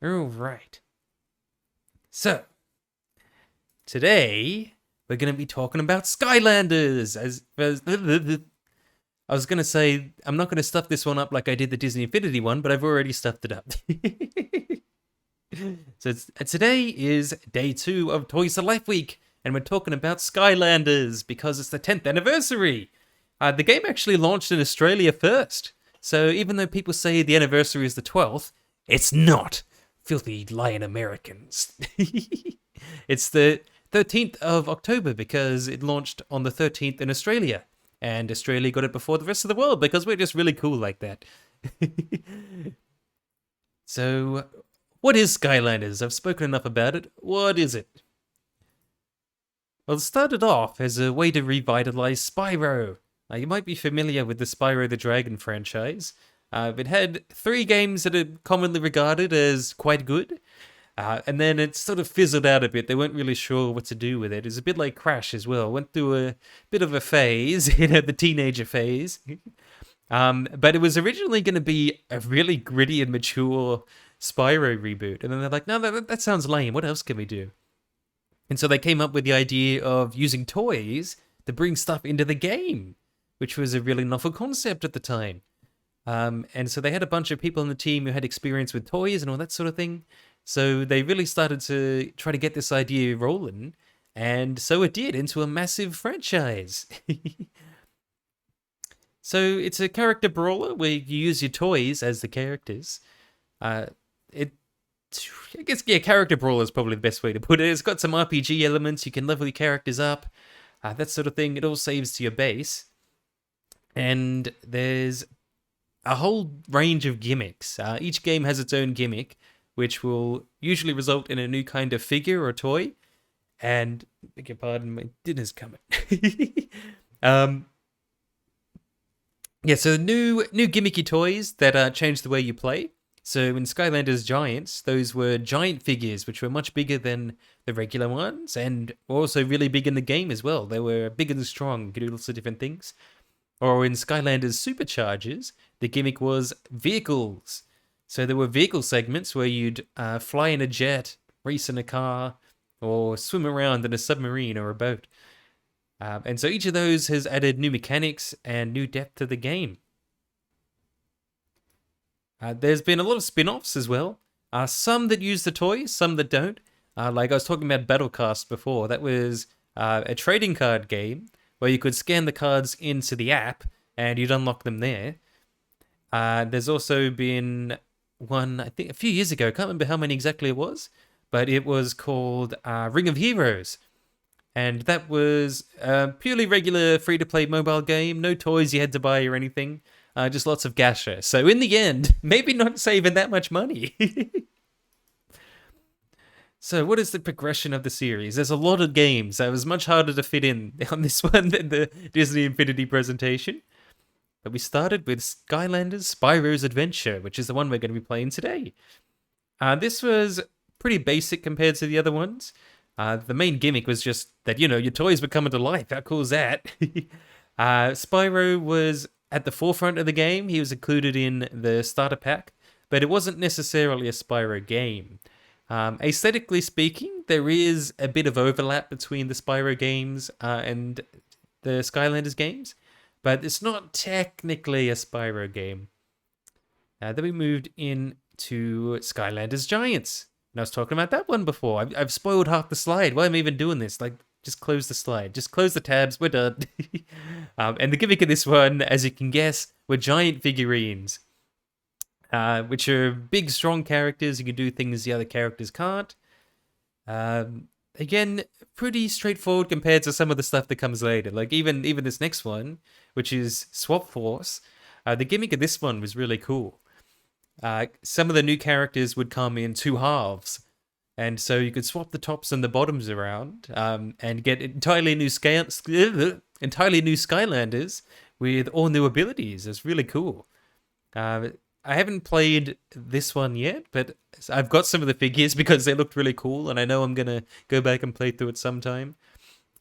All right. So, today we're going to be talking about Skylanders. I was going to say, I'm not going to stuff this one up like I did the Disney Infinity one, but I've already stuffed it up. So, today is day 2 of Toys to Life Week, and we're talking about Skylanders because it's the 10th anniversary. The game actually launched in Australia first. So, even though people say the anniversary is the 12th, it's not. Filthy lying Americans. It's the 13th of October because it launched on the 13th in Australia. And Australia got it before the rest of the world because we're just really cool like that. So, what is Skylanders? I've spoken enough about it. What is it? Well, it started off as a way to revitalize Spyro. You might be familiar with the Spyro the Dragon franchise. It had 3 games that are commonly regarded as quite good. And then it sort of fizzled out a bit. They weren't really sure what to do with it. It's a bit like Crash as well. Went through a bit of a phase, the teenager phase. But it was originally going to be a really gritty and mature Spyro reboot. And then they're like, no, that sounds lame. What else can we do? And so they came up with the idea of using toys to bring stuff into the game, which was a really novel concept at the time. And so they had a bunch of people on the team who had experience with toys and all that sort of thing. So they really started to try to get this idea rolling. And so it did into a massive franchise. So it's a character brawler where you use your toys as the characters. I guess, yeah, character brawler is probably the best way to put it. It's got some RPG elements. You can level your characters up. That sort of thing. It all saves to your base. And there's a whole range of gimmicks. Each game has its own gimmick, which will usually result in a new kind of figure or toy. And, beg your pardon, my dinner's coming. So new gimmicky toys that change the way you play. So in Skylanders Giants, those were giant figures, which were much bigger than the regular ones, and also really big in the game as well. They were big and strong, could do lots of different things. Or in Skylanders Superchargers, the gimmick was vehicles. So there were vehicle segments where you'd fly in a jet, race in a car, or swim around in a submarine or a boat. And so each of those has added new mechanics and new depth to the game. There's been a lot of spin-offs as well. Some that use the toys, some that don't. Like I was talking about Battlecast before. That was a trading card game where you could scan the cards into the app and you'd unlock them there. There's also been one, I think, a few years ago. I can't remember how many exactly it was, but it was called Ring of Heroes. And that was a purely regular free-to-play mobile game. No toys you had to buy or anything. Just lots of gacha. So in the end, maybe not saving that much money. So what is the progression of the series? There's a lot of games. It was much harder to fit in on this one than the Disney Infinity presentation. But we started with Skylanders Spyro's Adventure, which is the one we're going to be playing today. This was pretty basic compared to the other ones. The main gimmick was just that, your toys were coming to life. How cool is that? Spyro was at the forefront of the game. He was included in the starter pack, but it wasn't necessarily a Spyro game. Aesthetically speaking, there is a bit of overlap between the Spyro games and the Skylanders games, but it's not technically a Spyro game. Then we moved into Skylanders Giants. And I was talking about that one before. I've spoiled half the slide. Why am I even doing this? Just close the slide. Just close the tabs. We're done. And the gimmick of this one, as you can guess, were giant figurines, which are big, strong characters. You can do things the other characters can't. Again, pretty straightforward compared to some of the stuff that comes later. Like even this next one, which is Swap Force. The gimmick of this one was really cool. Some of the new characters would come in 2 halves. And so you could swap the tops and the bottoms around and get entirely new Skylanders with all new abilities. It's really cool. I haven't played this one yet, but I've got some of the figures because they looked really cool, and I know I'm going to go back and play through it sometime.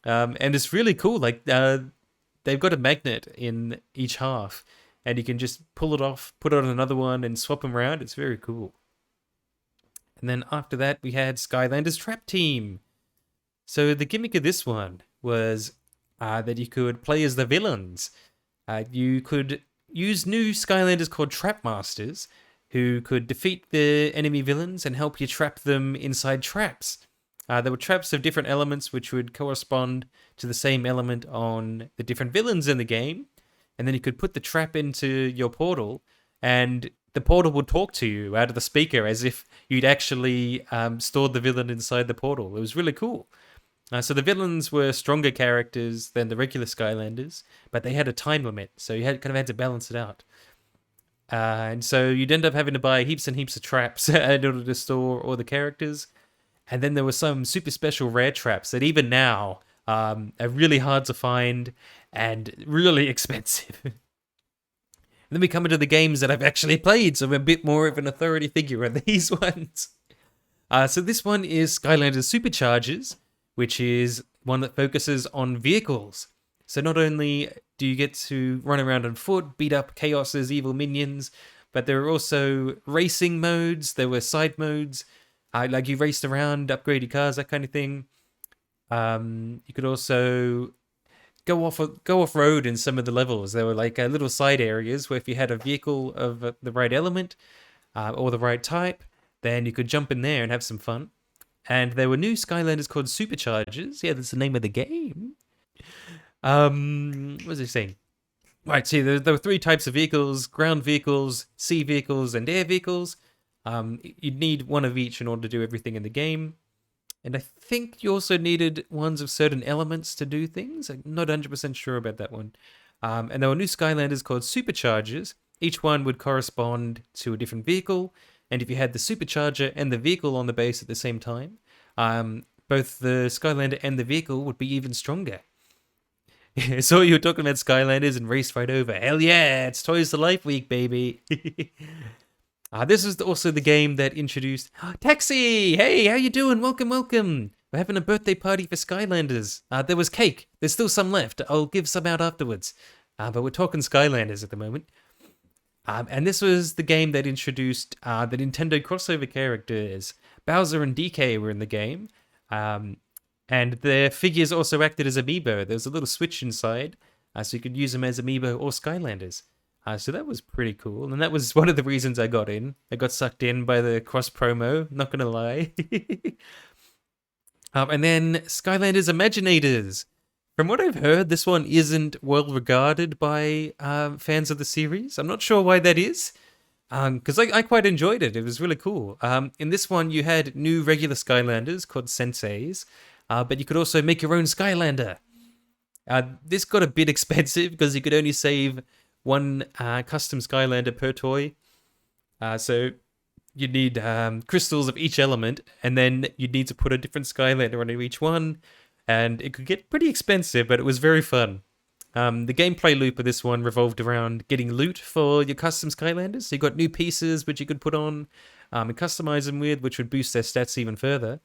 And it's really cool. They've got a magnet in each half, and you can just pull it off, put it on another one, and swap them around. It's very cool. And then after that, we had Skylanders Trap Team. So the gimmick of this one was that you could play as the villains. You could use new Skylanders called Trap Masters, who could defeat the enemy villains and help you trap them inside traps. There were traps of different elements which would correspond to the same element on the different villains in the game. And then you could put the trap into your portal, and the portal would talk to you out of the speaker as if you'd actually stored the villain inside the portal. It was really cool. So the villains were stronger characters than the regular Skylanders, but they had a time limit, so you kind of had to balance it out. And so you'd end up having to buy heaps and heaps of traps in order to store all the characters. And then there were some super special rare traps that even now are really hard to find and really expensive. And then we come into the games that I've actually played, so I'm a bit more of an authority figure on these ones. So this one is Skylanders Superchargers, which is one that focuses on vehicles. So not only do you get to run around on foot, beat up Chaos's evil minions, but there are also racing modes, there were side modes, like you raced around, upgrade your cars, that kind of thing. You could also go off road in some of the levels. There were like little side areas where if you had a vehicle of the right element or the right type, then you could jump in there and have some fun. And there were new Skylanders called Superchargers. Yeah, that's the name of the game. What was I saying? Right, see, there were three types of vehicles: ground vehicles, sea vehicles, and air vehicles. You'd need one of each in order to do everything in the game. And I think you also needed ones of certain elements to do things. I'm not 100% sure about that one. And there were new Skylanders called Superchargers. Each one would correspond to a different vehicle. And if you had the Supercharger and the vehicle on the base at the same time, both the Skylander and the vehicle would be even stronger. So you were talking about Skylanders and raced right over. Hell yeah, it's Toys to Life Week, baby. This is also the game that introduced Taxi. Hey, how you doing? Welcome. We're having a birthday party for Skylanders. There was cake. There's still some left. I'll give some out afterwards. But we're talking Skylanders at the moment. And this was the game that introduced the Nintendo crossover characters. Bowser and DK were in the game. And their figures also acted as amiibo. There was a little switch inside, so you could use them as amiibo or Skylanders. So that was pretty cool, and that was one of the reasons I got in. I got sucked in by the cross promo, not gonna lie. And then Skylanders Imaginators. From what I've heard, this one isn't well regarded by fans of the series. I'm not sure why that is, because I quite enjoyed it. It was really cool. In this one, you had new regular Skylanders called Senseis, but you could also make your own Skylander. This got a bit expensive because you could only save one custom Skylander per toy. So you'd need crystals of each element, and then you'd need to put a different Skylander onto each one, and it could get pretty expensive, but it was very fun. The gameplay loop of this one revolved around getting loot for your custom Skylanders. So you got new pieces which you could put on and customize them with, which would boost their stats even further.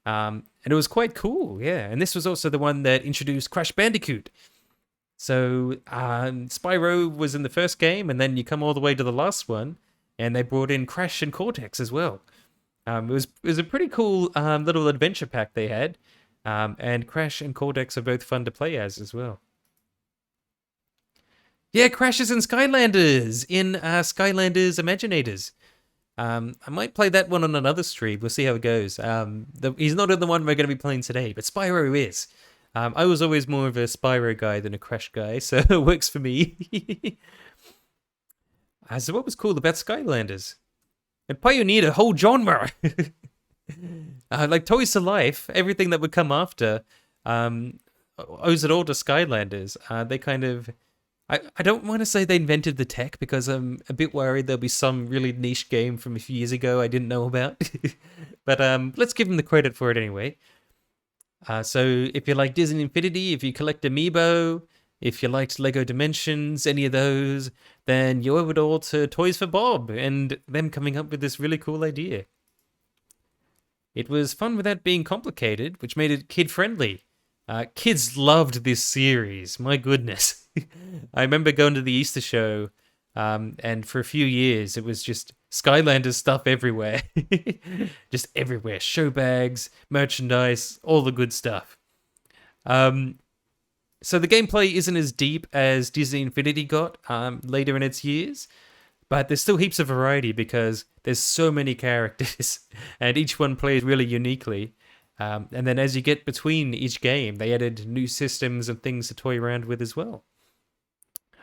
And it was quite cool, yeah. And this was also the one that introduced Crash Bandicoot. So Spyro was in the first game, and then you come all the way to the last one, and they brought in Crash and Cortex as well. It was a pretty cool little adventure pack they had, and Crash and Cortex are both fun to play as well. Yeah, Crashes and Skylanders in Skylanders Imaginators. I might play that one on another stream. We'll see how it goes. He's not in the one we're going to be playing today, but Spyro is. I was always more of a Spyro guy than a Crash guy, so it works for me. So what was cool about Skylanders? It pioneered a whole genre. Like Toys to Life, everything that would come after owes it all to Skylanders. They kind of... I don't want to say they invented the tech, because I'm a bit worried there'll be some really niche game from a few years ago I didn't know about. But let's give them the credit for it anyway. So if you like Disney Infinity, if you collect Amiibo, if you liked Lego Dimensions, any of those, then you owe it all to Toys for Bob and them coming up with this really cool idea. It was fun without being complicated, which made it kid-friendly. Kids loved this series, my goodness. I remember going to the Easter show, and for a few years it was just Skylanders stuff everywhere. Just everywhere. Show bags, merchandise, all the good stuff. So the gameplay isn't as deep as Disney Infinity got later in its years, but there's still heaps of variety because there's so many characters, and each one plays really uniquely. And then as you get between each game, they added new systems and things to toy around with as well.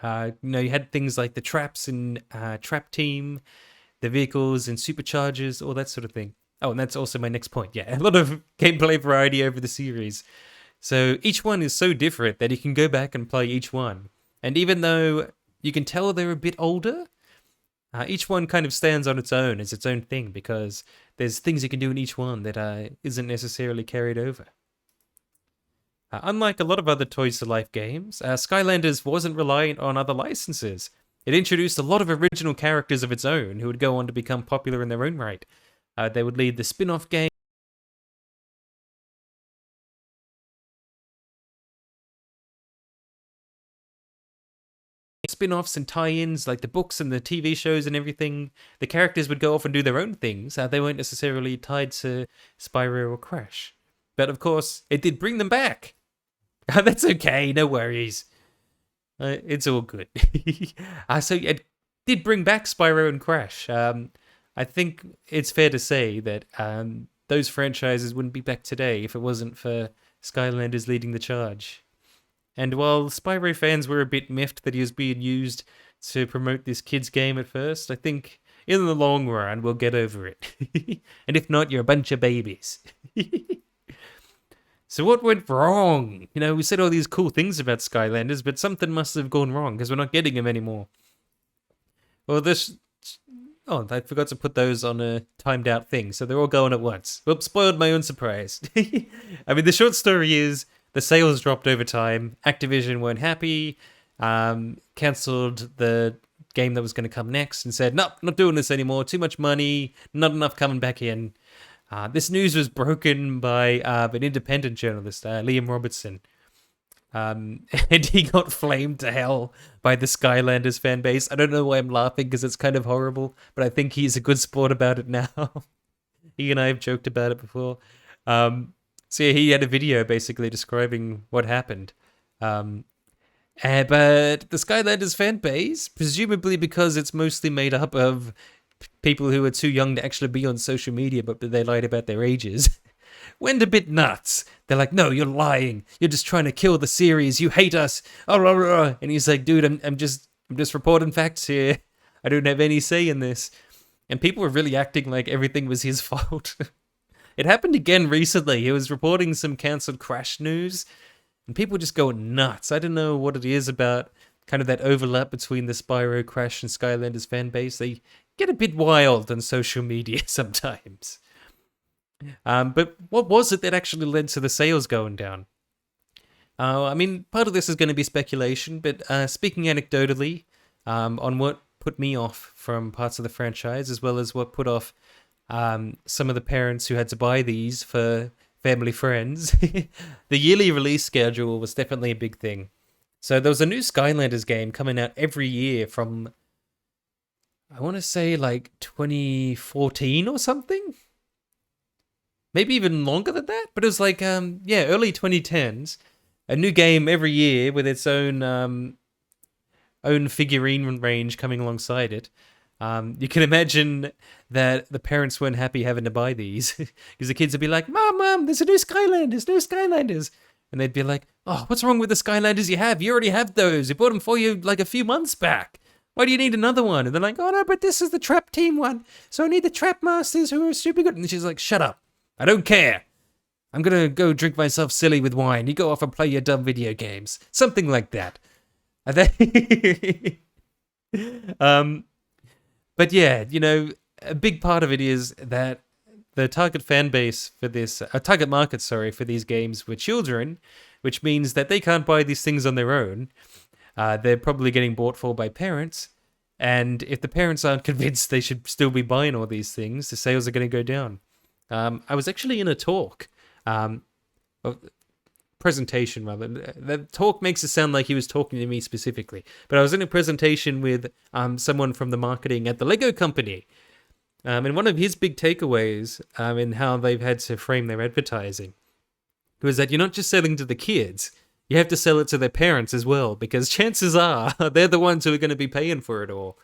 You had things like the traps in Trap Team, the vehicles and superchargers, all that sort of thing. Oh, and that's also my next point. Yeah, a lot of gameplay variety over the series. So each one is so different that you can go back and play each one. And even though you can tell they're a bit older, each one kind of stands on its own as its own thing because there's things you can do in each one that isn't necessarily carried over. Unlike a lot of other Toys to Life games, Skylanders wasn't reliant on other licenses. It introduced a lot of original characters of its own who would go on to become popular in their own right. They would lead the spin-off game, spin-offs and tie-ins, like the books and the TV shows and everything. The characters would go off and do their own things. They weren't necessarily tied to Spyro or Crash. But of course, it did bring them back. That's okay, no worries. It's all good. So it did bring back Spyro and Crash. I think it's fair to say that those franchises wouldn't be back today if it wasn't for Skylanders leading the charge. And while Spyro fans were a bit miffed that he was being used to promote this kids game at first, I think in the long run we'll get over it. And if not, you're a bunch of babies. So what went wrong? We said all these cool things about Skylanders, but something must have gone wrong because we're not getting them anymore. Well, I forgot to put those on a timed out thing, so they're all going at once. Whoops, spoiled my own surprise. I mean, the short story is the sales dropped over time. Activision weren't happy, cancelled the game that was going to come next and said, nope, not doing this anymore. Too much money, not enough coming back in. This news was broken by an independent journalist, Liam Robertson. And he got flamed to hell by the Skylanders fan base. I don't know why I'm laughing because it's kind of horrible, but I think he's a good sport about it now. He and I have joked about it before. So yeah, he had a video basically describing what happened. But the Skylanders fan base, presumably because it's mostly made up of people who are too young to actually be on social media, but they lied about their ages, went a bit nuts. They're like, no, you're lying. You're just trying to kill the series. You hate us. And he's like, dude, I'm just reporting facts here. I don't have any say in this. And people were really acting like everything was his fault. It happened again recently. He was reporting some cancelled Crash news, and people just go nuts. I don't know what it is about kind of that overlap between the Spyro, Crash, and Skylanders fan base. They get a bit wild on social media sometimes. But what was it that actually led to the sales going down? I mean, part of this is going to be speculation, but speaking anecdotally on what put me off from parts of the franchise, as well as what put off some of the parents who had to buy these for family friends, the yearly release schedule was definitely a big thing. So there was a new Skylanders game coming out every year from, I want to say like 2014 or something? Maybe even longer than that, but it was like, early 2010s. A new game every year with its own figurine range coming alongside it. You can imagine that the parents weren't happy having to buy these because the kids would be like, Mom, there's a new Skylanders. And they'd be like, oh, what's wrong with the Skylanders you have? You already have those. We bought them for you like a few months back. Why do you need another one? And they're like, oh no, but this is the Trap Team one. So I need the Trap Masters who are super good. And she's like, shut up. I don't care. I'm going to go drink myself silly with wine. You go off and play your dumb video games. Something like that. But yeah, a big part of it is that the target fan base for this, target market, for these games were children, which means that they can't buy these things on their own. They're probably getting bought for by parents. And if the parents aren't convinced they should still be buying all these things, the sales are going to go down. I was actually in a talk, presentation rather. The talk makes it sound like he was talking to me specifically, but I was in a presentation with someone from the marketing at the Lego company, And one of his big takeaways in how they've had to frame their advertising was that you're not just selling to the kids, you have to sell it to their parents as well, because chances are they're the ones who are going to be paying for it all.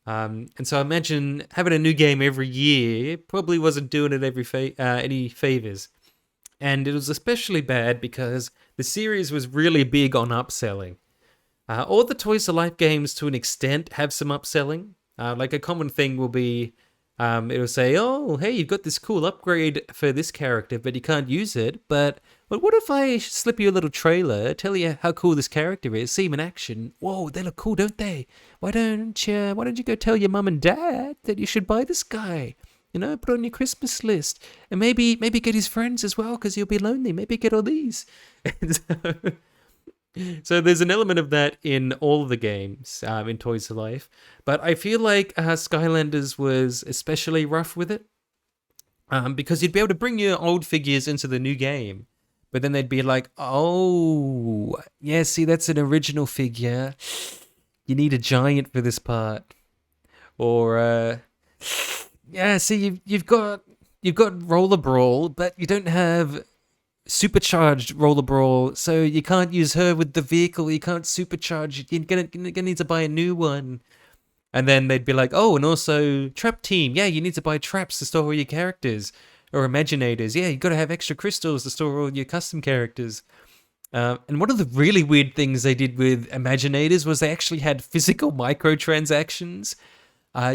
And so I imagine having a new game every year probably wasn't doing it any favors. And it was especially bad because the series was really big on upselling. All the Toys to Life games, to an extent, have some upselling. Like a common thing will be, it'll say, "Oh, hey, you've got this cool upgrade for this character, but you can't use it. But what if I slip you a little trailer, tell you how cool this character is, see him in action? Whoa, they look cool, don't they? Why don't you go tell your mum and dad that you should buy this guy? You know, put it on your Christmas list, and maybe get his friends as well, because you'll be lonely. Maybe get all these." So there's an element of that in all of the games in Toys to Life, but I feel like Skylanders was especially rough with it, because you'd be able to bring your old figures into the new game, but then they'd be like, "Oh, yeah, see, that's an original figure. You need a giant for this part," or yeah, see, you've got Roller Brawl, but you don't have supercharged Roller Brawl, so you can't use her with the vehicle. You can't supercharge. You're gonna need to buy a new one. And then they'd be like, "Oh, and also Trap Team. Yeah, you need to buy traps to store all your characters, or Imaginators. Yeah, you got to have extra crystals to store all your custom characters." And one of the really weird things they did with Imaginators was they actually had physical microtransactions.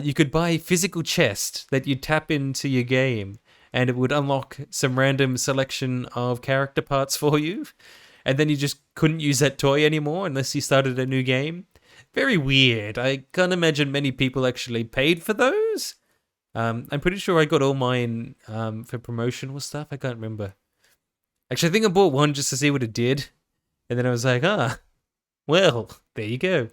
You could buy physical chest that you tap into your game, and it would unlock some random selection of character parts for you. And then you just couldn't use that toy anymore unless you started a new game. Very weird. I can't imagine many people actually paid for those. I'm pretty sure I got all mine for promotional stuff. I can't remember. Actually, I think I bought one just to see what it did. And then I was like, well, there you go.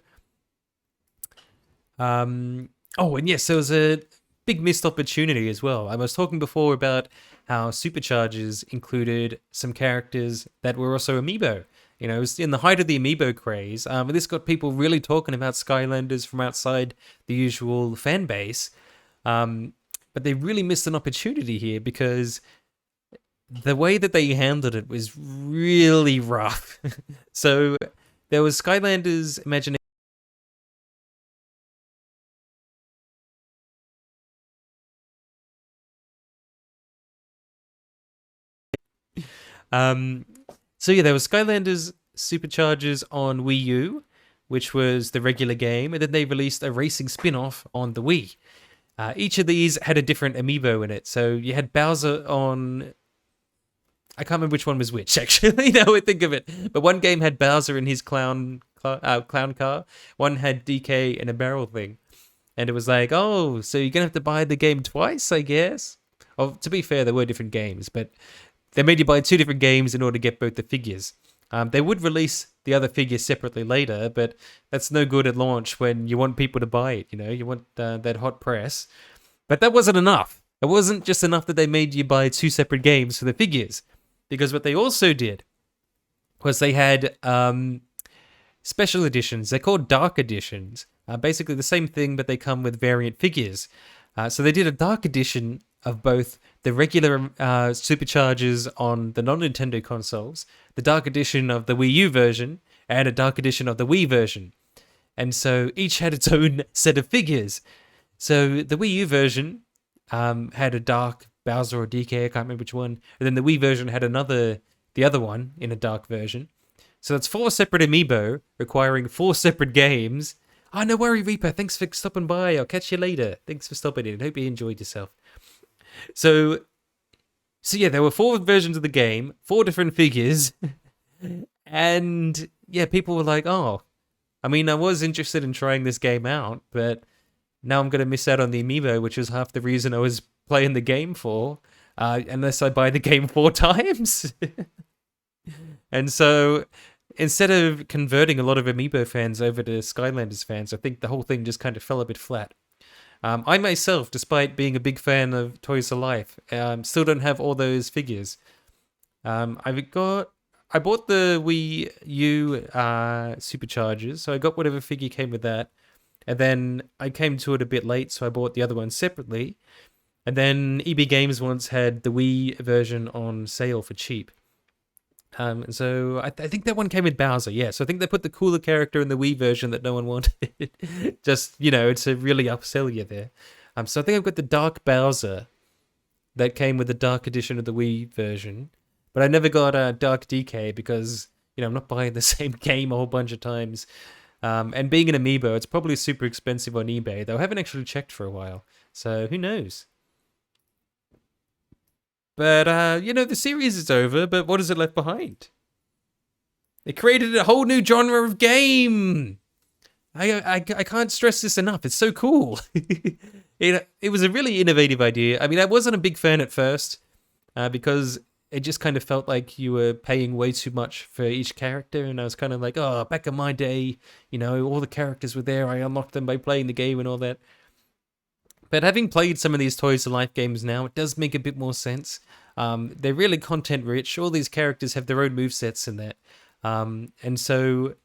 Oh, and yes, there was a big missed opportunity as well. I was talking before about how Superchargers included some characters that were also amiibo. You know, it was in the height of the amiibo craze. And this got people really talking about Skylanders from outside the usual fan base. But they really missed an opportunity here because the way that they handled it was really rough. So there was Skylanders Imagination. So yeah, there was Skylanders Superchargers on Wii U, which was the regular game, and then they released a racing spin-off on the Wii. Each of these had a different amiibo in it. So you had Bowser on... I can't remember which one was which, actually, now I think of it. But one game had Bowser in his clown car. One had DK in a barrel thing. And it was like, oh, so you're going to have to buy the game twice, I guess? Oh, to be fair, there were different games, but they made you buy two different games in order to get both the figures. They would release the other figures separately later, but that's no good at launch when you want people to buy it, you know? You want that hot press. But that wasn't enough. It wasn't just enough that they made you buy two separate games for the figures. Because what they also did was they had special editions. They're called Dark Editions. Basically the same thing, but they come with variant figures. So they did a Dark Edition of both the regular Superchargers on the non-Nintendo consoles, the Dark Edition of the Wii U version, and a Dark Edition of the Wii version. And so each had its own set of figures. So the Wii U version had a Dark Bowser or DK, I can't remember which one. And then the Wii version had the other one in a dark version. So that's 4 separate amiibo requiring 4 separate games. Oh, no worry, Reaper. Thanks for stopping by. I'll catch you later. Thanks for stopping in. Hope you enjoyed yourself. So yeah, there were 4 versions of the game, 4 different figures. And yeah, people were like, oh, I mean, I was interested in trying this game out, but now I'm going to miss out on the amiibo, which was half the reason I was playing the game for, unless I buy the game 4 times. And so instead of converting a lot of amiibo fans over to Skylanders fans, I think the whole thing just kind of fell a bit flat. I myself, despite being a big fan of Toys to Life, still don't have all those figures. I bought the Wii U Superchargers, so I got whatever figure came with that. And then I came to it a bit late, so I bought the other one separately. And then EB Games once had the Wii version on sale for cheap. And so I think that one came with Bowser, yeah. So I think they put the cooler character in the Wii version that no one wanted. Just, it's a really upsell you there. So I think I've got the Dark Bowser that came with the Dark Edition of the Wii version. But I never got Dark DK because, I'm not buying the same game a whole bunch of times. And being an amiibo, it's probably super expensive on eBay, though I haven't actually checked for a while. So who knows? But, the series is over, but what has it left behind? It created a whole new genre of game! I can't stress this enough. It's so cool. It was a really innovative idea. I mean, I wasn't a big fan at first, because it just kind of felt like you were paying way too much for each character, and I was kind of like, oh, back in my day, all the characters were there. I unlocked them by playing the game and all that. But having played some of these Toys to Life games now, it does make a bit more sense. They're really content rich. All these characters have their own movesets in that. And so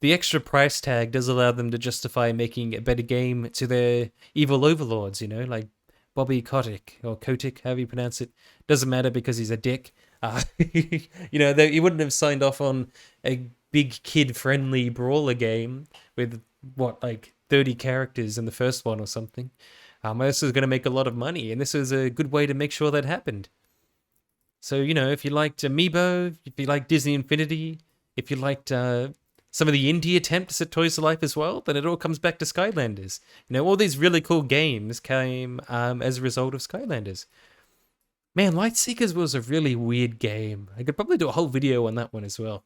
the extra price tag does allow them to justify making a better game to their evil overlords, like Bobby Kotick, or Kotick, however you pronounce it. Doesn't matter because he's a dick. He wouldn't have signed off on a big kid-friendly brawler game with, 30 characters in the first one or something. This was going to make a lot of money, and this was a good way to make sure that happened. So, if you liked Amiibo, if you liked Disney Infinity, if you liked some of the indie attempts at Toys to Life as well, then it all comes back to Skylanders. All these really cool games came as a result of Skylanders. Man, Lightseekers was a really weird game. I could probably do a whole video on that one as well.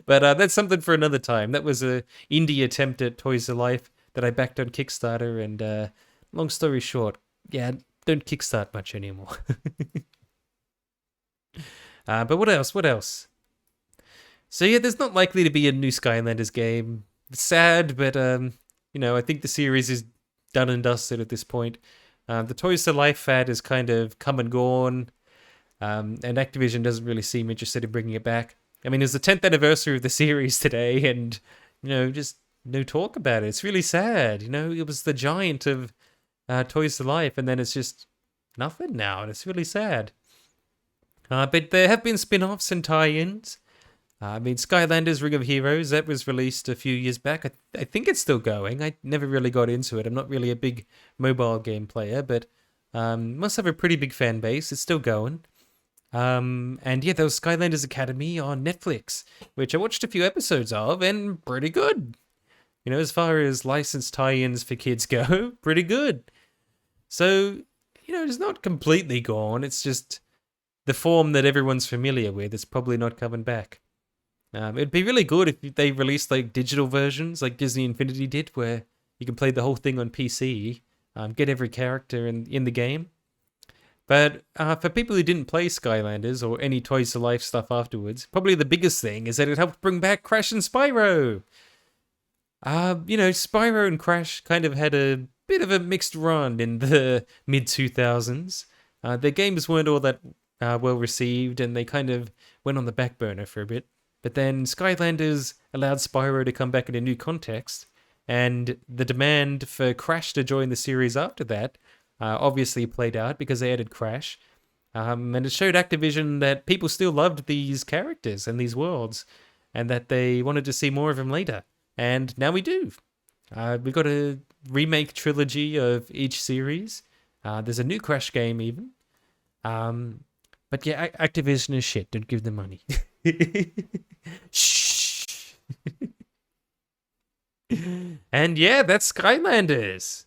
But that's something for another time. That was a indie attempt at Toys to Life that I backed on Kickstarter, and long story short, yeah, don't kickstart much anymore. But what else? So yeah, there's not likely to be a new Skylanders game. It's sad, but I think the series is done and dusted at this point. The Toys to Life fad has kind of come and gone, and Activision doesn't really seem interested in bringing it back. I mean, it's the 10th anniversary of the series today, and, just no talk about it. It's really sad, It was the giant of Toys to Life, and then it's just nothing now, and it's really sad. But there have been spin-offs and tie-ins. I mean, Skylanders Ring of Heroes, that was released a few years back. I think it's still going. I never really got into it. I'm not really a big mobile game player, but must have a pretty big fan base. It's still going. And yeah, there was Skylanders Academy on Netflix, which I watched a few episodes of, and pretty good. As far as licensed tie-ins for kids go, pretty good. So, it's not completely gone. It's just the form that everyone's familiar with is probably not coming back. It'd be really good if they released digital versions like Disney Infinity did, where you can play the whole thing on PC, get every character in the game. But for people who didn't play Skylanders or any Toys to Life stuff afterwards, probably the biggest thing is that it helped bring back Crash and Spyro. Spyro and Crash kind of had a bit of a mixed run in the mid-2000s. Their games weren't all that well received, and they kind of went on the back burner for a bit. But then Skylanders allowed Spyro to come back in a new context, and the demand for Crash to join the series after that obviously played out because they added Crash. And it showed Activision that people still loved these characters and these worlds, and that they wanted to see more of them later. And now we do. We've got a remake trilogy of each series. There's a new Crash game even. But yeah, Activision is shit. Don't give them money. Shh. And yeah, that's Skylanders.